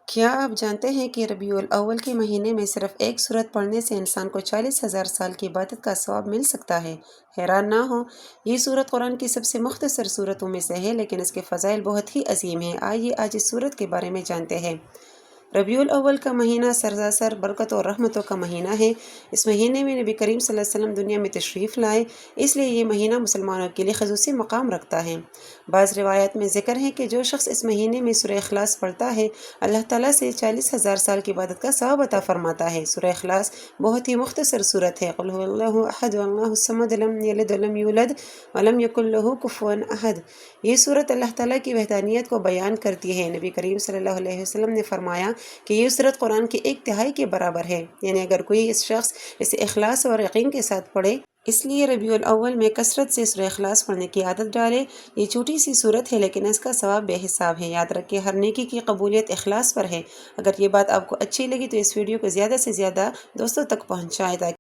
کیا آپ جانتے ہیں کہ ربیع الاول کے مہینے میں صرف ایک سورت پڑھنے سے انسان کو 40,000 سال کی عبادت کا ثواب مل سکتا ہے؟ حیران نہ ہو، یہ سورت قرآن کی سب سے مختصر سورتوں میں سے ہے، لیکن اس کے فضائل بہت ہی عظیم ہیں۔ آئیے آج اس سورت کے بارے میں جانتے ہیں۔ ربیع الاول کا مہینہ سراسر برکت اور رحمتوں کا مہینہ ہے۔ اس مہینے میں نبی کریم صلی اللہ علیہ وسلم دنیا میں تشریف لائے، اس لیے یہ مہینہ مسلمانوں کے لیے خصوصی مقام رکھتا ہے۔ بعض روایات میں ذکر ہے کہ جو شخص اس مہینے میں سورہ اخلاص پڑھتا ہے، اللہ تعالیٰ سے 40,000 سال کی عبادت کا ثواب عطا فرماتا ہے۔ سورہ اخلاص بہت ہی مختصر سورت ہے۔ قل هو اللہ احد اللہ الصمد لم یلد ولم یولد ولم یکن لہ کفوا احد۔ یہ سورت اللہ تعالیٰ کی وحدانیت کو بیان کرتی ہے۔ نبی کریم صلی اللہ علیہ وسلم نے فرمایا کہ یہ سورت قرآن کی 1/3 کے برابر ہے، یعنی اگر کوئی اس شخص اسے اخلاص اور یقین کے ساتھ پڑھے، اس لیے ربیع الاول میں کثرت سے سورہ اخلاص پڑھنے کی عادت ڈالے۔ یہ چھوٹی سی سورت ہے، لیکن اس کا ثواب بے حساب ہے۔ یاد رکھیں، ہر نیکی کی قبولیت اخلاص پر ہے۔ اگر یہ بات آپ کو اچھی لگی تو اس ویڈیو کو زیادہ سے زیادہ دوستوں تک پہنچائیں تاکہ